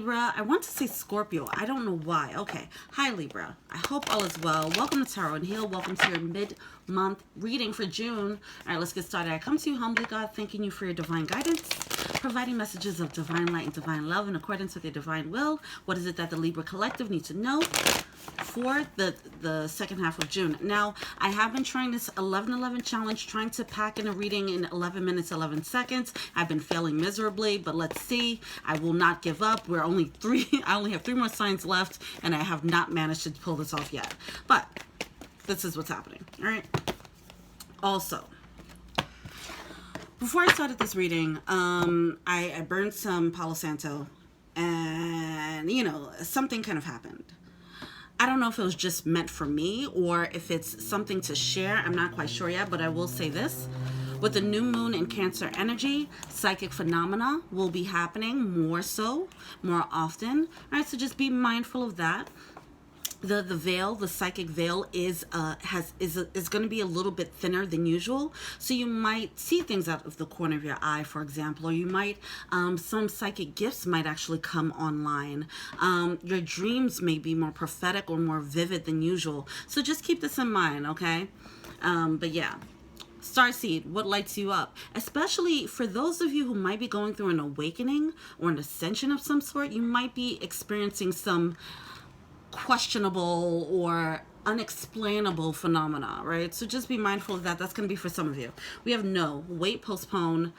Libra. I want to say Scorpio. I don't know why. Okay. Hi, Libra. I hope all is well. Welcome to Tarot and Heal. Welcome to your mid-month reading for June. All right, let's get started. I come to you humbly, God, thanking you for your divine guidance, providing messages of divine light and divine love in accordance with your divine will. What is it that the Libra Collective needs to know for the second half of June? Now, I have been trying this 11-11 challenge, trying to pack in a reading in 11 minutes, 11 seconds. I've been failing miserably, but let's see. I will not give up. We're only I only have 3 more signs left, and I have not managed to pull this off yet. But this is what's happening, all right? Also, before I started this reading, I burned some Palo Santo, and, you know, something kind of happened. I don't know if it was just meant for me or if it's something to share. I'm not quite sure yet, but I will say this. With the new moon in Cancer energy, psychic phenomena will be happening more often. All right, so just be mindful of that. The veil, the psychic veil is going to be a little bit thinner than usual, so you might see things out of the corner of your eye, for example, or you might some psychic gifts might actually come online. Your dreams may be more prophetic or more vivid than usual, so just keep this in mind, okay? But yeah, Starseed, what lights you up? Especially for those of you who might be going through an awakening or an ascension of some sort, you might be experiencing some questionable or unexplainable phenomena, right? So just be mindful of that. That's going to be for some of you. We have no, wait, postpone,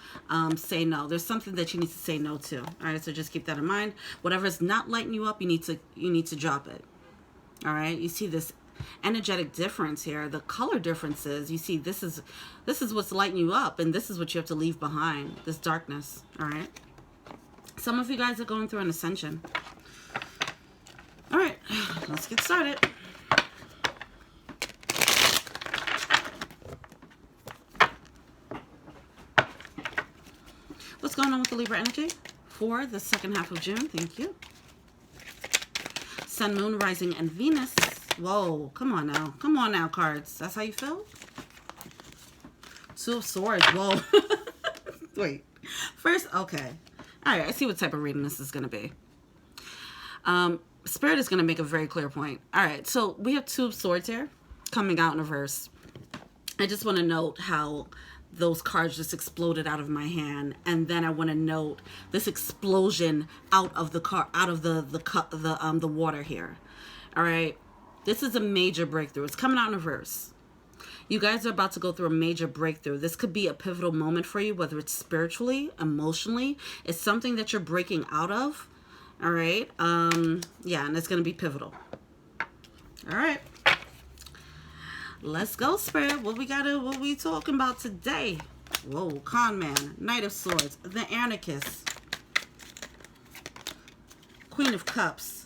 say no. There's something that you need to say no to. All right, so just keep that in mind. Whatever's not lighting you up, you need to drop it. All right, you see this energetic difference here, the color differences. You see this is what's lighting you up, and this is what you have to leave behind, this darkness. All right, some of you guys are going through an ascension. All right, let's get started. What's going on with the Libra energy for the second half of June? Thank you. Sun, Moon, Rising, and Venus. Whoa, come on now. Come on now, cards. That's how you feel? 2 of Swords. Whoa. Wait. First, okay. All right, I see what type of reading this is going to be. Spirit is going to make a very clear point. All right, so we have 2 of Swords here coming out in reverse. I just want to note how those cards just exploded out of my hand, and then I want to note this explosion out of the the water here. All right, this is a major breakthrough. It's coming out in reverse. You guys are about to go through a major breakthrough. This could be a pivotal moment for you, whether it's spiritually, emotionally. It's something that you're breaking out of. All right. Yeah, and it's going to be pivotal. All right. Let's go, Spirit. What we talking about today? Whoa, Con Man, Knight of Swords, the Anarchist, Queen of Cups.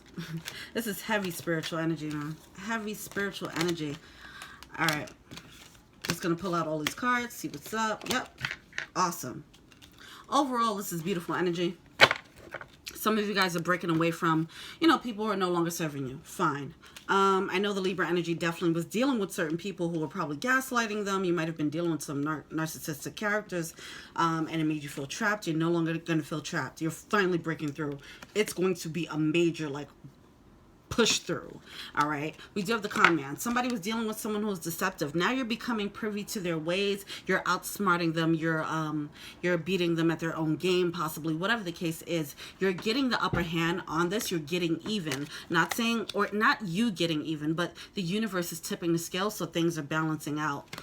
This is heavy spiritual energy, man. Heavy spiritual energy. All right. Just going to pull out all these cards, see what's up. Yep. Awesome. Overall, this is beautiful energy. Some of you guys are breaking away from, you know, people who are no longer serving you. Fine. I know the Libra energy definitely was dealing with certain people who were probably gaslighting them. You might have been dealing with some narcissistic characters, and it made you feel trapped. You're no longer going to feel trapped. You're finally breaking through. It's going to be a major, like, push through. All right, we do have the con man. Somebody was dealing with someone who was deceptive. Now you're becoming privy to their ways. You're outsmarting them. You're beating them at their own game, possibly. Whatever the case is, you're getting the upper hand on this. You're getting even. Not saying, or not you getting even, but the universe is tipping the scale, so things are balancing out.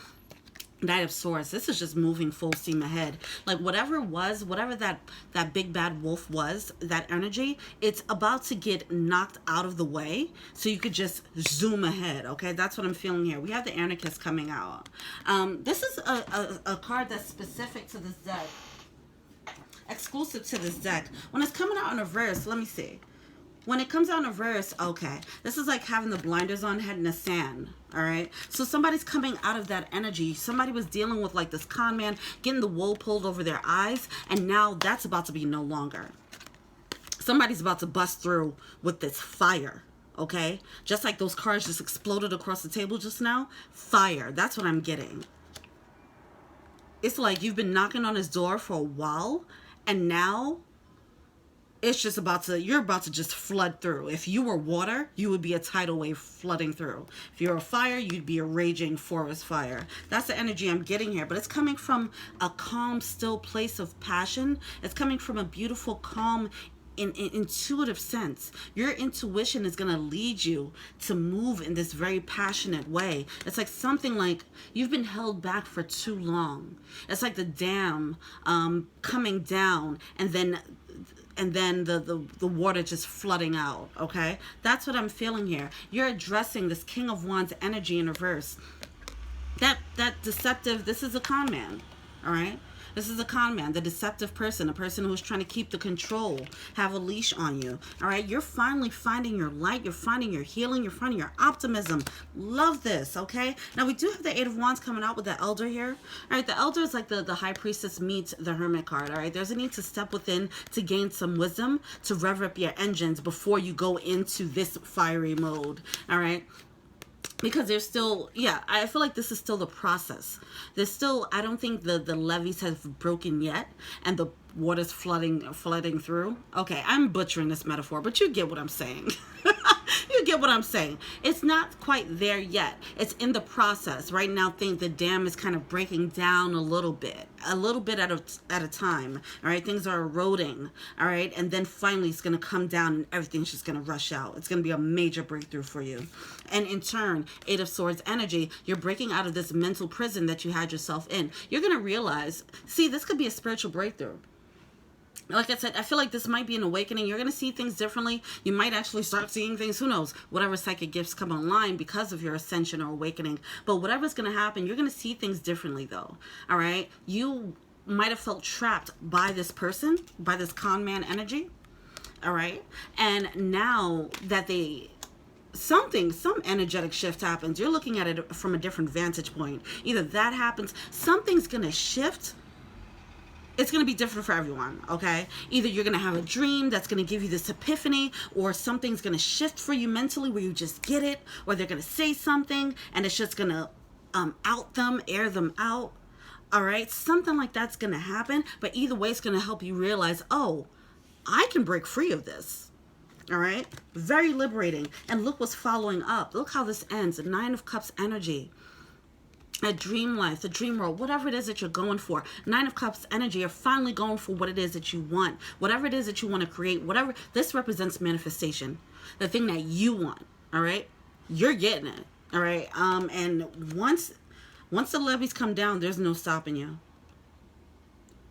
Knight of Swords, this is just moving full steam ahead. Like whatever that big bad wolf was, that energy, it's about to get knocked out of the way so you could just zoom ahead, okay? That's what I'm feeling here. We have the Anarchist coming out. This is a card that's specific to this deck, exclusive to this deck. When it's coming out in reverse, let me see. When it comes out in reverse, okay, this is like having the blinders on, head in the sand, all right? So somebody's coming out of that energy. Somebody was dealing with like this con man, getting the wool pulled over their eyes, and now that's about to be no longer. Somebody's about to bust through with this fire, okay? Just like those cards just exploded across the table just now. Fire, that's what I'm getting. It's like you've been knocking on his door for a while, and now it's just about to, you're about to just flood through. If you were water, you would be a tidal wave flooding through. If you're a fire, you'd be a raging forest fire. That's the energy I'm getting here. But it's coming from a calm, still place of passion. It's coming from a beautiful, calm, in intuitive sense. Your intuition is going to lead you to move in this very passionate way. It's like something like you've been held back for too long. It's like the dam coming down, and then the water just flooding out. Okay, that's what I'm feeling here. You're addressing this King of Wands energy in reverse. That deceptive, this is a con man. All right, this is a con man, the deceptive person, a person who's trying to keep the control, have a leash on you. All right, you're finally finding your light, you're finding your healing, you're finding your optimism. Love this. Okay, now we do have the Eight of Wands coming out with the Elder here. All right, the Elder is like the High Priestess meets the Hermit card. All right, there's a need to step within to gain some wisdom, to rev up your engines before you go into this fiery mode. All right, because there's still, yeah, I feel like this is still the process. There's still, I don't think the levees have broken yet, and the water's flooding through. Okay, I'm butchering this metaphor, but you get what I'm saying. You get what I'm saying. It's not quite there yet. It's in the process. Right now, think the dam is kind of breaking down a little bit at a time. All right, things are eroding. All right, and then finally it's going to come down and everything's just going to rush out. It's going to be a major breakthrough for you. And in turn, Eight of Swords energy, you're breaking out of this mental prison that you had yourself in. You're going to realize, see, this could be a spiritual breakthrough. Like I said, I feel like this might be an awakening. You're going to see things differently. You might actually start seeing things. Who knows? Whatever psychic gifts come online because of your ascension or awakening. But whatever's going to happen, you're going to see things differently, though. All right? You might have felt trapped by this person, by this con man energy. All right? And now that some energetic shift happens, you're looking at it from a different vantage point. Either that happens, something's going to shift. It's going to be different for everyone, okay? Either you're going to have a dream that's going to give you this epiphany, or something's going to shift for you mentally where you just get it, or they're going to say something and it's just going to air them out, all right? Something like that's going to happen, but either way, it's going to help you realize, oh, I can break free of this, all right? Very liberating. And look what's following up. Look how this ends. The Nine of Cups energy. A dream life, the dream world, whatever it is that you're going for. Nine of Cups energy, you're finally going for what it is that you want. Whatever it is that you want to create, whatever. This represents manifestation. The thing that you want, all right? You're getting it, all right? And once the levees come down, there's no stopping you.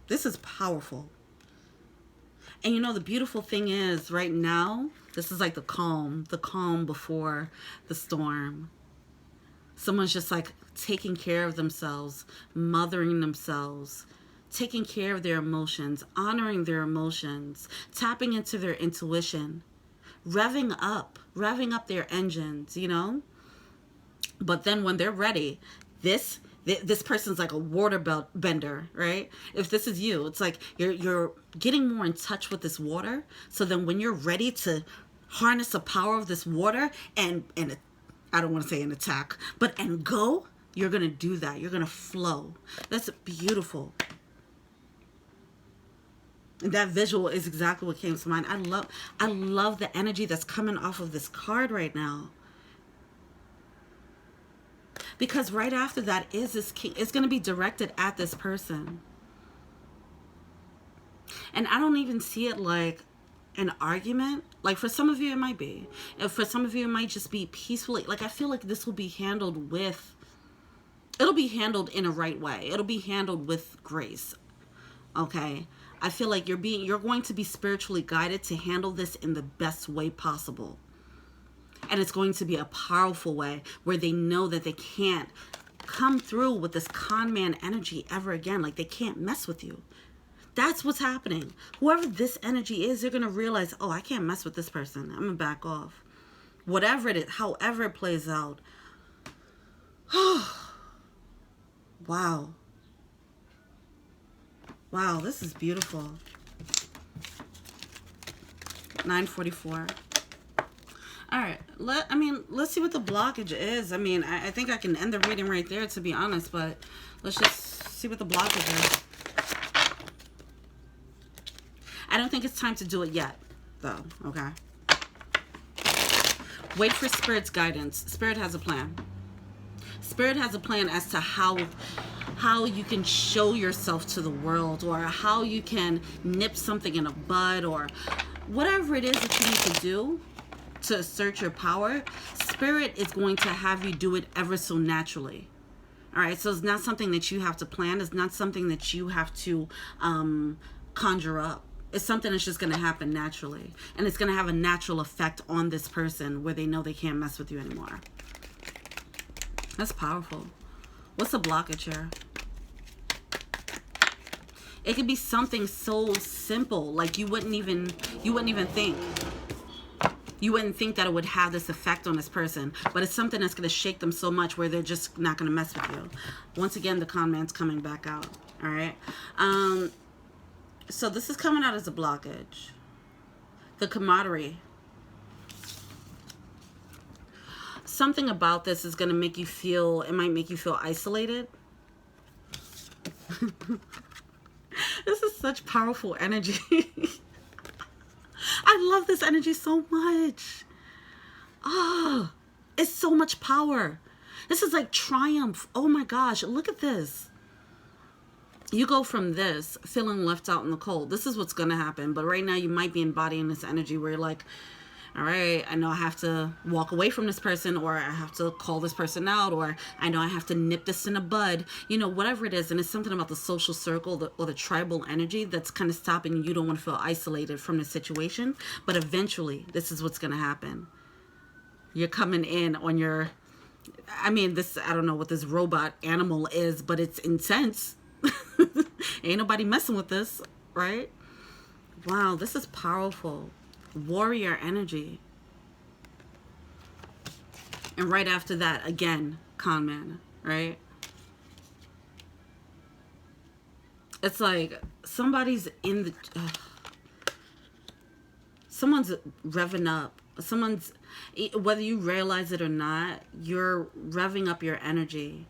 This is powerful. And you know, the beautiful thing is right now, this is like the calm before the storm. Someone's just like taking care of themselves, mothering themselves, taking care of their emotions, honoring their emotions, tapping into their intuition, revving up their engines, you know? But then when they're ready, this person's like a water bender, right? If this is you, it's like you're getting more in touch with this water. So then when you're ready to harness the power of this water and I don't want to say an attack, but and go, you're going to do that. You're going to flow. That's beautiful. And that visual is exactly what came to mind. I love the energy that's coming off of this card right now. Because right after that is this king. It's going to be directed at this person. And I don't even see it like an argument. Like for some of you it might be, and for some of you it might just be peacefully. Like I feel like this will be handled with, it'll be handled in a right way. It'll be handled with grace. Okay, I feel like you're going to be spiritually guided to handle this in the best way possible, and it's going to be a powerful way where they know that they can't come through with this con man energy ever again. Like they can't mess with you. That's what's happening. Whoever this energy is, they're going to realize, oh, I can't mess with this person. I'm going to back off. Whatever it is, however it plays out. Wow. Wow, this is beautiful. 9:44. All right. Let's see what the blockage is. I mean, I think I can end the reading right there, to be honest, but let's just see what the blockage is. I don't think it's time to do it yet, though, okay? Wait for Spirit's guidance. Spirit has a plan. Spirit has a plan as to how you can show yourself to the world, or how you can nip something in a bud, or whatever it is that you need to do to assert your power. Spirit is going to have you do it ever so naturally. All right, so it's not something that you have to plan. It's not something that you have to conjure up. It's something that's just going to happen naturally. And it's going to have a natural effect on this person where they know they can't mess with you anymore. That's powerful. What's the blockage here? It could be something so simple, like you wouldn't even think. You wouldn't think that it would have this effect on this person, but it's something that's going to shake them so much where they're just not going to mess with you. Once again, the con man's coming back out. All right. So this is coming out as a blockage. The camaraderie. Something about this is going to make you feel, it might make you feel isolated. This is such powerful energy. I love this energy so much. Oh, it's so much power. This is like triumph. Oh my gosh, look at this. You go from this, feeling left out in the cold. This is what's going to happen. But right now you might be embodying this energy where you're like, all right, I know I have to walk away from this person, or I have to call this person out, or I know I have to nip this in a bud, you know, whatever it is. And it's something about the social circle or the tribal energy that's kind of stopping you. You don't want to feel isolated from the situation, but eventually this is what's going to happen. You're coming in on your, I mean, this, I don't know what this robot animal is, but it's intense. Ain't nobody messing with this, right? Wow, this is powerful. Warrior energy. And right after that, again, con man, right? It's like somebody's in the someone's revving up. Someone's, whether you realize it or not, you're revving up your energy.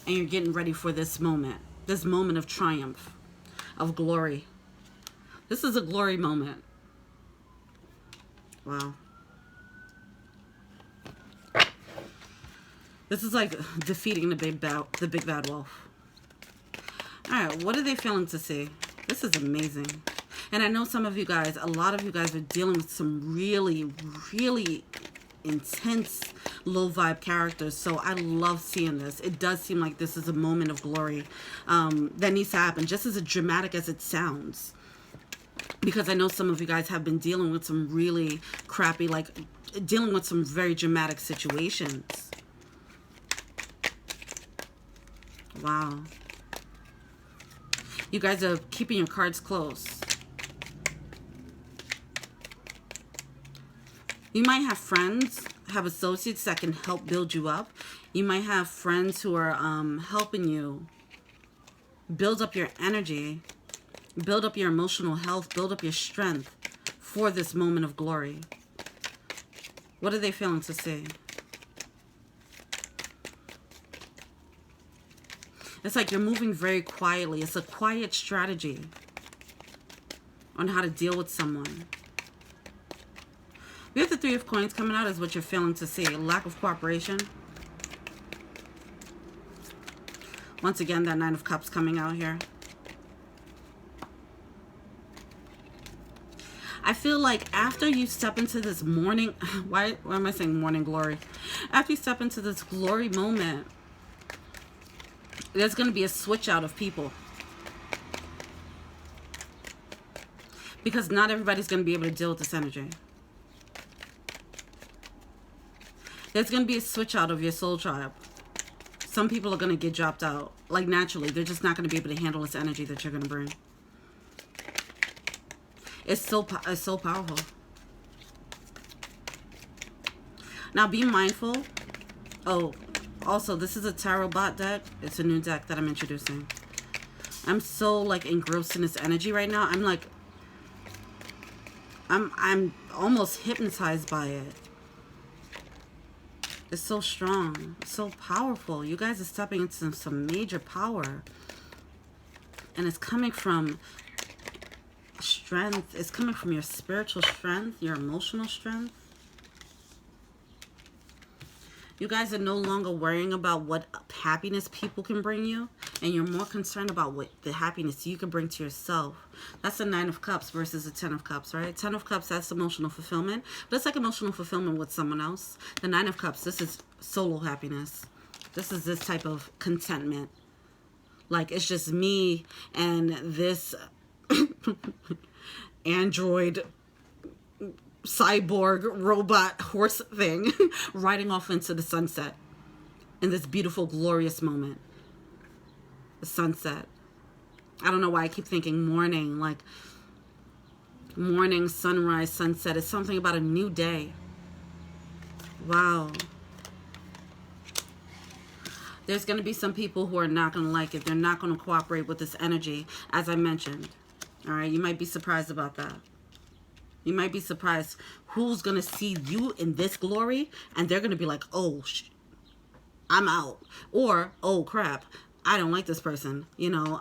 And you're getting ready for this moment of triumph, of glory. This is a glory moment. Wow. This is like defeating the big bad wolf. All right, what are they feeling to see? This is amazing. And I know some of you guys, a lot of you guys are dealing with some really, really intense low vibe characters. So I love seeing this. It does seem like this is a moment of glory that needs to happen, just as dramatic as it sounds. Because I know some of you guys have been dealing with some really crappy, like dealing with some very dramatic situations. Wow. You guys are keeping your cards close. You might have friends, have associates that can help build you up. You might have friends who are helping you build up your energy, build up your emotional health, build up your strength for this moment of glory. What are they feeling to see? It's like you're moving very quietly. It's a quiet strategy on how to deal with someone. We have the Three of Coins coming out as what you're feeling to see. Lack of cooperation. Once again, that Nine of Cups coming out here. I feel like after you step into this morning, why am I saying morning glory? After you step into this glory moment, there's going to be a switch out of people. Because not everybody's going to be able to deal with this energy. There's going to be a switch out of your soul tribe. Some people are going to get dropped out. Like naturally. They're just not going to be able to handle this energy that you're going to bring. It's so powerful. Now be mindful. Oh, also this is a tarot bot deck. It's a new deck that I'm introducing. I'm so like engrossed in this energy right now. I'm like, I'm almost hypnotized by it. It's so strong, so powerful. You guys are stepping into some major power. And it's coming from strength is coming from your spiritual strength, your emotional strength. You guys are no longer worrying about what happiness people can bring you, and you're more concerned about what the happiness you can bring to yourself. That's the 9 of Cups versus the 10 of Cups, right? 10 of Cups, that's emotional fulfillment, but it's like emotional fulfillment with someone else. The 9 of Cups, this is solo happiness. This is this type of contentment. Like, it's just me and this android cyborg robot horse thing riding off into the sunset in this beautiful glorious moment. The sunset. I don't know why I keep thinking morning, like morning, sunrise, sunset. It's something about a new day. Wow. There's going to be some people who are not going to like it. They're not going to cooperate with this energy, as I mentioned. All right, you might be surprised about that. You might be surprised who's going to see you in this glory, and they're going to be like, oh, I'm out. Or, oh, crap, I don't like this person, you know.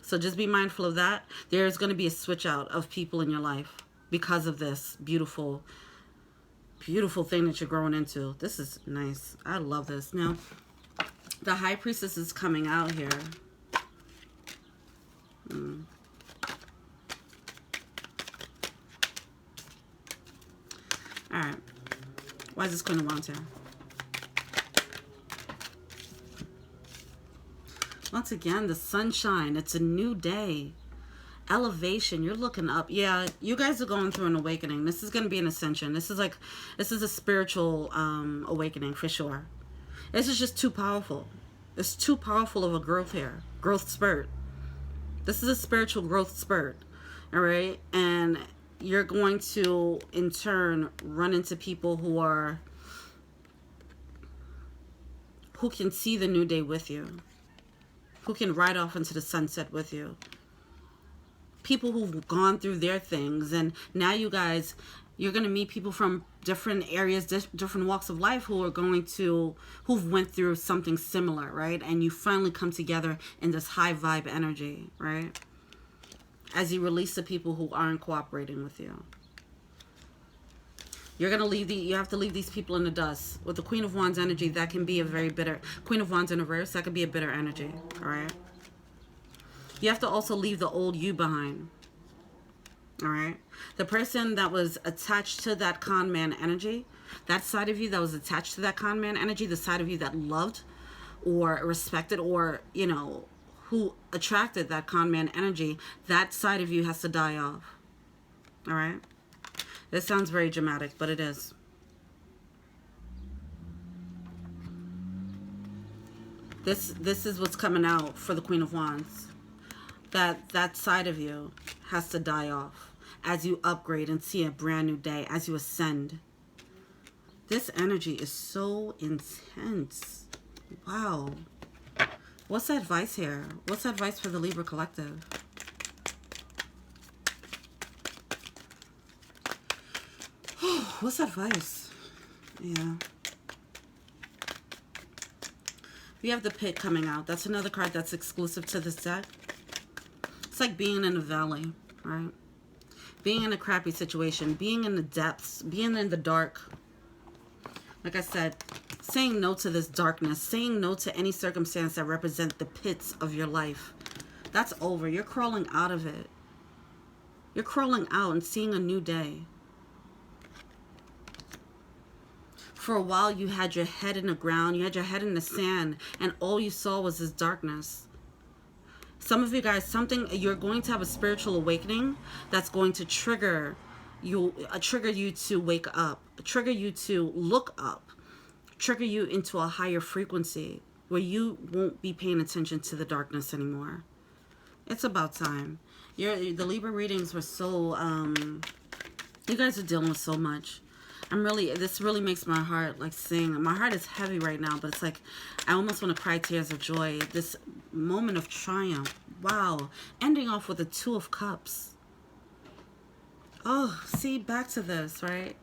So just be mindful of that. There's going to be a switch out of people in your life because of this beautiful, beautiful thing that you're growing into. This is nice. I love this. Now, the High Priestess is coming out here. Alright. Why is this Queen of Wands here? Once again, the sunshine. It's a new day. Elevation. You're looking up. Yeah, you guys are going through an awakening. This is going to be an ascension. This is a spiritual awakening for sure. This is just too powerful. It's too powerful of a growth here. Growth spurt. This is a spiritual growth spurt. All right? And you're going to, in turn, run into people who can see the new day with you. Who can ride off into the sunset with you. People who've gone through their things. And now you guys, you're going to meet people from different areas, different walks of life who've went through something similar, right? And you finally come together in this high vibe energy, right? As you release the people who aren't cooperating with you. You're going to you have to leave these people in the dust. With the Queen of Wands energy, that can be a very bitter, Queen of Wands in reverse, that could be a bitter energy, all right? You have to also leave the old you behind, all right? The person that was attached to that con man energy, that side of you that was attached to that con man energy, the side of you that loved or respected or, you know, who attracted that con man energy, that side of you has to die off. All right? This sounds very dramatic, but it is. This is what's coming out for the Queen of Wands. That side of you has to die off as you upgrade and see a brand new day, as you ascend. This energy is so intense. Wow. What's the advice here? What's the advice for the Libra collective? What's the advice? Yeah. We have the Pit coming out. That's another card that's exclusive to this deck. It's like being in a valley, right? Being in a crappy situation, being in the depths, being in the dark. Like I said, saying no to this darkness, saying no to any circumstance that represent the pits of your life. That's over. You're crawling out of it. You're crawling out and seeing a new day. For a while, you had your head in the ground, you had your head in the sand, and all you saw was this darkness. Some of you guys, you're going to have a spiritual awakening that's going to trigger you to wake up, trigger you to look up, trigger you into a higher frequency where you won't be paying attention to the darkness anymore. It's about time. The Libra readings were so, you guys are dealing with so much. This really makes my heart like sing. My heart is heavy right now, but it's like, I almost want to cry tears of joy. This moment of triumph. Wow. Ending off with the 2 of Cups. Oh, see, back to this, right?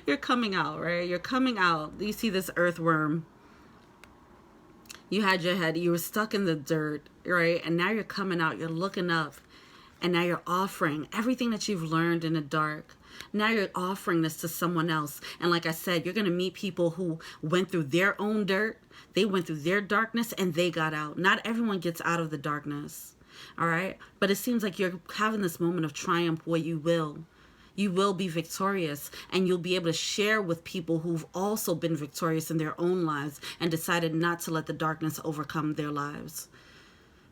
You're coming out, right? You're coming out. You see this earthworm. You had your head, you were stuck in the dirt, right? And now you're coming out, you're looking up, and now you're offering everything that you've learned in the dark. Now you're offering this to someone else. And like I said, you're going to meet people who went through their own dirt. They went through their darkness and they got out. Not everyone gets out of the darkness. All right. But it seems like you're having this moment of triumph where you will be victorious, and you'll be able to share with people who've also been victorious in their own lives and decided not to let the darkness overcome their lives.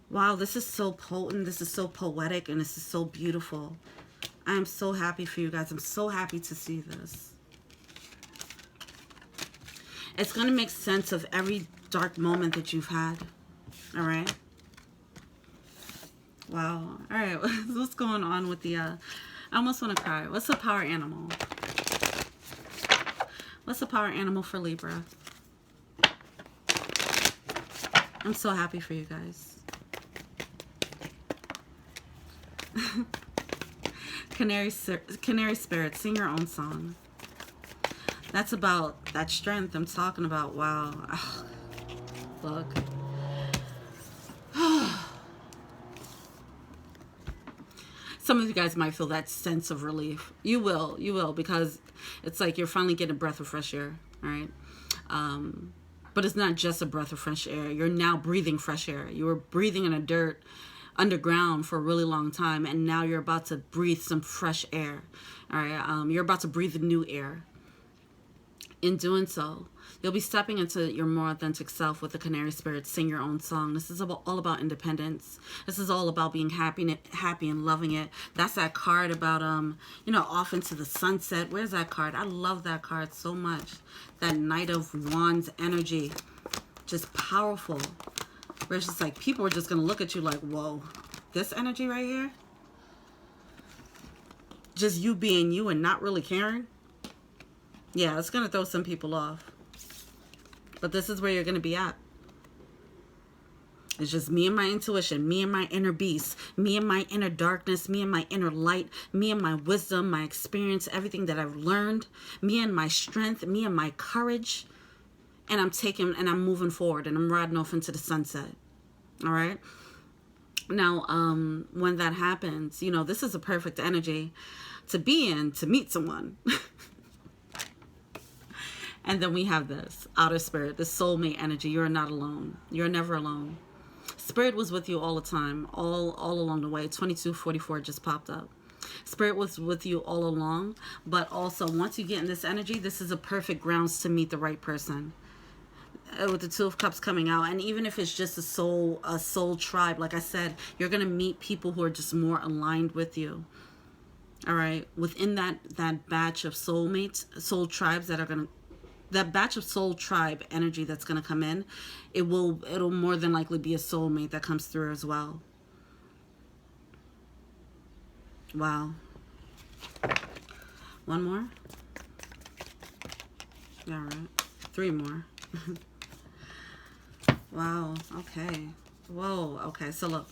Wow, this is so potent. This is so poetic, and this is so beautiful. I am so happy for you guys. I'm so happy to see this. It's going to make sense of every dark moment that you've had. All right? Wow. All right. What's going on with the... I almost want to cry. What's the power animal? What's the power animal for Libra? I'm so happy for you guys. Canary spirit, sing your own song. That's about that strength I'm talking about. Wow. Ugh. Look. Some of you guys might feel that sense of relief. You will, because it's like you're finally getting a breath of fresh air, all right? But it's not just a breath of fresh air. You're now breathing fresh air. You were breathing in the dirt underground for a really long time, and now you're about to breathe some fresh air, all right? You're about to breathe new air. In doing so, you'll be stepping into your more authentic self with the canary spirit. Sing your own song. This is all about independence. This is all about being happy and loving it. That's that card about, off into the sunset. Where's that card? I love that card so much. That Knight of Wands energy. Just powerful. Where it's just like people are just going to look at you like, whoa, this energy right here? Just you being you and not really caring? Yeah, it's going to throw some people off. But this is where you're going to be at. It's just me and my intuition, me and my inner beast, me and my inner darkness, me and my inner light, me and my wisdom, my experience, everything that I've learned, me and my strength, me and my courage. And I'm moving forward, and I'm riding off into the sunset. All right? Now, when that happens, this is a perfect energy to be in, to meet someone. And then we have this outer spirit, this soulmate energy. You're not alone. You're never alone. Spirit was with you all the time, all along the way. 2244 just popped up. Spirit was with you all along, but also once you get in this energy, this is a perfect grounds to meet the right person. With the Two of Cups coming out, and even if it's just a soul tribe, like I said, you're gonna meet people who are just more aligned with you. All right, within that batch of soulmates, soul tribes that batch of soul tribe energy that's going to come in, it'll more than likely be a soulmate that comes through as well. Wow. One more? All right. 3 more. Wow. Okay. Whoa. Okay. So look.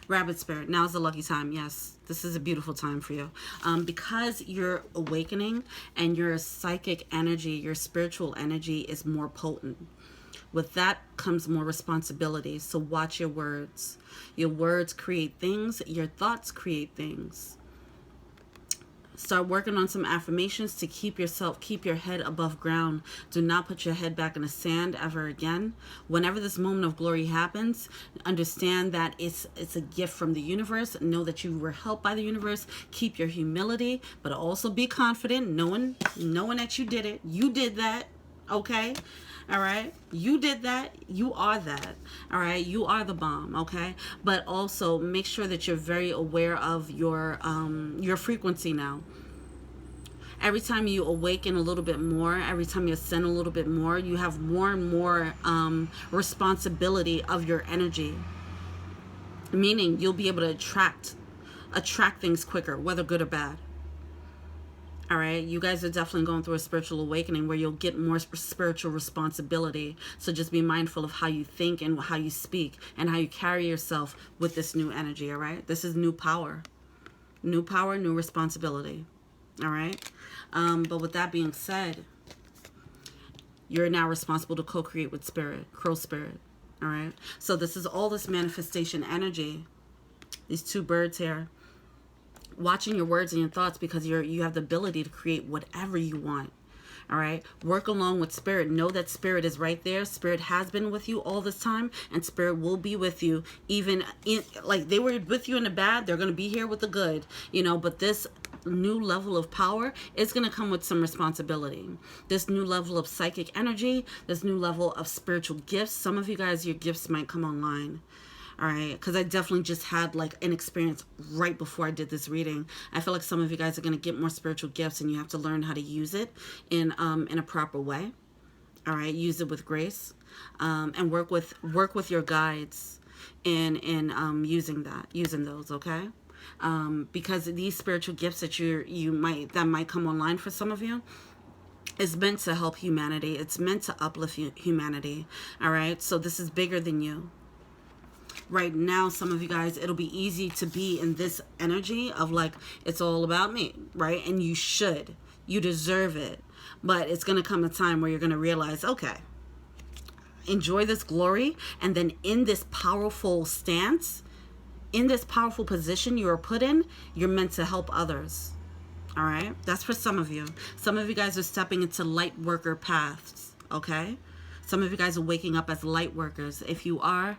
Rabbit spirit, now's the lucky time. Yes, this is a beautiful time for you. Because you're awakening and your psychic energy, your spiritual energy is more potent. With that comes more responsibility. So watch your words. Your words create things. Your thoughts create things. Start working on some affirmations to keep your head above ground. Do not put your head back in the sand ever again. Whenever this moment of glory happens, understand that it's a gift from the universe. Know that you were helped by the universe. Keep your humility, but also be confident, knowing that you did it. You did that, okay? All right, you did that. You are that. All right, you are the bomb. Okay, but also make sure that you're very aware of your frequency now. Every time you awaken a little bit more, every time you ascend a little bit more, you have more and more responsibility of your energy. Meaning you'll be able to attract things quicker, whether good or bad. All right, you guys are definitely going through a spiritual awakening where you'll get more spiritual responsibility. So just be mindful of how you think and how you speak and how you carry yourself with this new energy, all right? This is new power, new responsibility, all right? But with that being said, you're now responsible to co-create with spirit, crow spirit, All right. So this is all this manifestation energy. These two birds here. Watching your words and your thoughts, because you have the ability to create whatever you want. All right. Work along with spirit. Know that spirit is right there. Spirit has been with you all this time, and spirit will be with you, even in, like they were with you in the bad, they're going to be here with the good, you know. But this new level of power is going to come with some responsibility. This new level of psychic energy, this new level of spiritual gifts. Some of you guys, your gifts might come online. All right, because I definitely just had like an experience right before I did this reading. I feel like some of you guys are going to get more spiritual gifts, and you have to learn how to use it in a proper way. All right, use it with grace, and work with your guides in using those. Okay, because these spiritual gifts that that might come online for some of you is meant to help humanity. It's meant to uplift humanity. All right, so this is bigger than you. Right now, some of you guys, it'll be easy to be in this energy of like, it's all about me, right? And you deserve it. But it's going to come a time where you're going to realize, okay, enjoy this glory. And then in this powerful stance, in this powerful position you are put in, you're meant to help others. All right. That's for some of you. Some of you guys are stepping into light worker paths. Okay. Some of you guys are waking up as light workers. If you are,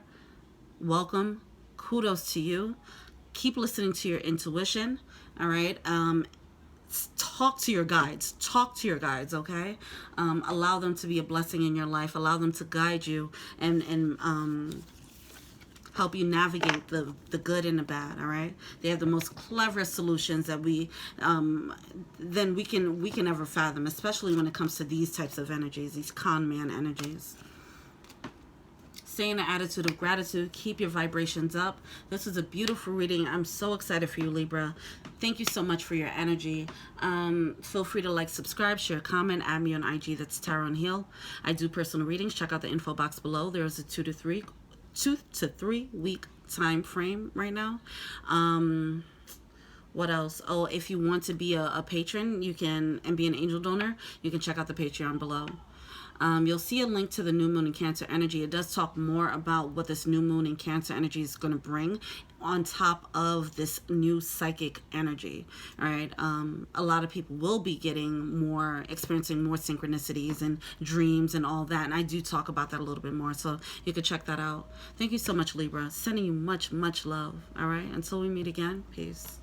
welcome. Kudos to you. Keep listening to your intuition. All right. Talk to your guides. Talk to your guides. Okay. Allow them to be a blessing in your life. Allow them to guide you and help you navigate the good and the bad. All right. They have the most clever solutions that we can ever fathom, especially when it comes to these types of energies, these con man energies. Stay in an attitude of gratitude. Keep your vibrations up. This is a beautiful reading. I'm so excited for you, Libra. Thank you so much for your energy. Feel free to like, subscribe, share, comment, add me on IG. That's Tarot and Heal. I do personal readings. Check out the info box below. There is a 2 to 3 week time frame right now. What else? Oh, if you want to be a patron, and be an angel donor, you can check out the Patreon below. You'll see a link to the new moon in Cancer energy. It does talk more about what this new moon in Cancer energy is going to bring on top of this new psychic energy. All right. A lot of people will be experiencing more synchronicities and dreams and all that. And I do talk about that a little bit more. So you could check that out. Thank you so much, Libra. Sending you much, much love. All right. Until we meet again. Peace.